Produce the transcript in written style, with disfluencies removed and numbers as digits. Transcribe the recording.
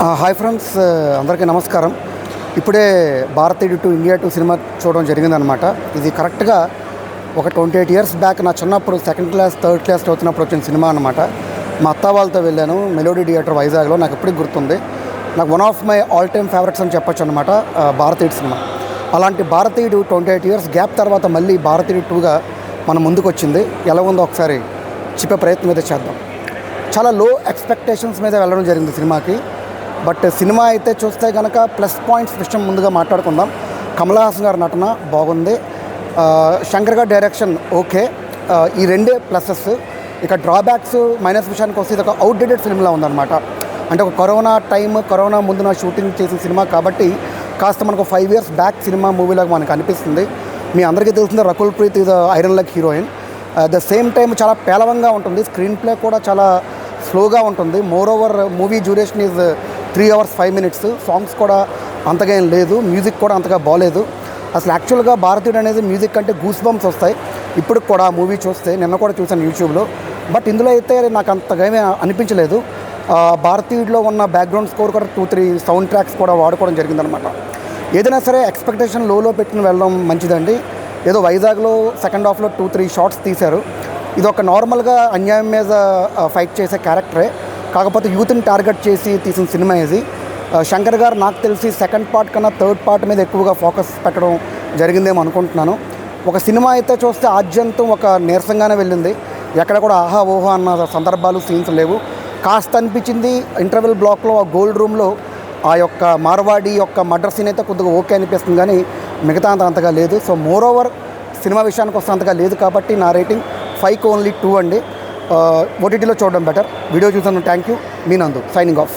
Hi friends, అందరికీ నమస్కారం. ఇప్పుడే భారతీయుడు టు ఇండియా టు సినిమా చూడడం జరిగిందనమాట. ఇది కరెక్ట్గా ఒక 28 ఇయర్స్ బ్యాక్ నా చిన్నప్పుడు సెకండ్ క్లాస్ థర్డ్ క్లాస్ చదువుతున్నప్పుడు వచ్చిన సినిమా అనమాట. మా అత్త వాళ్ళతో వెళ్ళాను మెలోడీ థియేటర్ వైజాగ్లో. నాకు ఎప్పటికి గుర్తుంది. నాకు one of my all time favourites అని చెప్పొచ్చు అనమాట భారతీయుడు సినిమా. అలాంటి భారతీయుడు 28 ఇయర్స్ గ్యాప్ తర్వాత మళ్ళీ భారతీయుడు 2గా మన ముందుకు వచ్చింది. ఎలా ఉందో ఒకసారి చెప్పే ప్రయత్నం అయితే చేద్దాం. చాలా లో ఎక్స్పెక్టేషన్స్ మీద వెళ్ళడం జరిగింది సినిమాకి. బట్ సినిమా అయితే చూస్తే కనుక ప్లస్ పాయింట్స్ విషయం ముందుగా మాట్లాడుకుందాం. కమల్ హాసన్ గారి నటన బాగుంది, శంకర్ గారి డైరెక్షన్ ఓకే, ఈ రెండే ప్లసెస్. ఇక డ్రాబ్యాక్స్ మైనస్ విషయానికి వస్తే ఇది ఒక అవుట్డేటెడ్ ఫిల్మ్లా ఉందన్నమాట. అంటే ఒక కరోనా ముందున షూటింగ్ చేసిన సినిమా కాబట్టి కాస్త మనకు 5 ఇయర్స్ బ్యాక్ సినిమా మూవీలాగా మనకు అనిపిస్తుంది. మీ అందరికీ తెలిసిందే రకుల్ ప్రీత్ ఇది iron leg heroine. The same time చాలా పేలవంగా ఉంటుంది, స్క్రీన్ ప్లే కూడా చాలా స్లోగా ఉంటుంది. More over movie duration is 3 hours 5 minutes. Songs కూడా అంతగా ఏం లేదు, మ్యూజిక్ కూడా అంతగా బాగలేదు. అసలు యాక్చువల్గా భారతీయుడు అనేది మ్యూజిక్ అంటే గూస్ బంప్స్ వస్తాయి ఇప్పుడు కూడా మూవీ చూస్తే. నిన్న కూడా చూసాను యూట్యూబ్లో. బట్ ఇందులో అయితే నాకు అంతగా ఏమీ అనిపించలేదు. భారతీయుడిలో ఉన్న బ్యాక్గ్రౌండ్ స్కోర్ కూడా 2-3 సౌండ్ ట్రాక్స్ కూడా వాడుకోవడం జరిగిందనమాట. ఏదైనా సరే ఎక్స్పెక్టేషన్ లోలో పెట్టుకుని వెళ్ళడం మంచిదండి. ఏదో వైజాగ్లో సెకండ్ హాఫ్లో 2-3 షాట్స్ తీశారు. ఇది ఒక నార్మల్గా అన్యాయం మీద ఫైట్ చేసే క్యారెక్టరే, కాకపోతే యూత్ని టార్గెట్ చేసి తీసిన సినిమా ఇది. శంకర్ గారు నాకు తెలిసి సెకండ్ పార్ట్ కన్నా థర్డ్ పార్ట్ మీద ఎక్కువగా ఫోకస్ పెట్టడం జరిగిందేమో అనుకుంటున్నాను. ఒక సినిమా అయితే చూస్తే ఆద్యంతం ఒక నీరసంగానే వెళ్ళింది. ఎక్కడ కూడా ఆహా ఓహో అన్న సందర్భాలు సీన్స్ లేవు. కాస్త అనిపించింది ఇంటర్వెల్ బ్లాక్లో ఆ గోల్డ్ రూమ్లో ఆ యొక్క మార్వాడి యొక్క మర్డర్ సీన్ అయితే కొద్దిగా ఓకే అనిపిస్తుంది, కానీ మిగతా అంతగా లేదు. సో మోర్ ఓవర్ సినిమా విషయానికి వస్తే అంతగా లేదు కాబట్టి నా రేటింగ్ 5కి ఓన్లీ 2 అండి. ఓటీటీలో చూడడం బెటర్. వీడియో చూసాను, థ్యాంక్ యూ. మీ నందు సైనింగ్ ఆఫ్.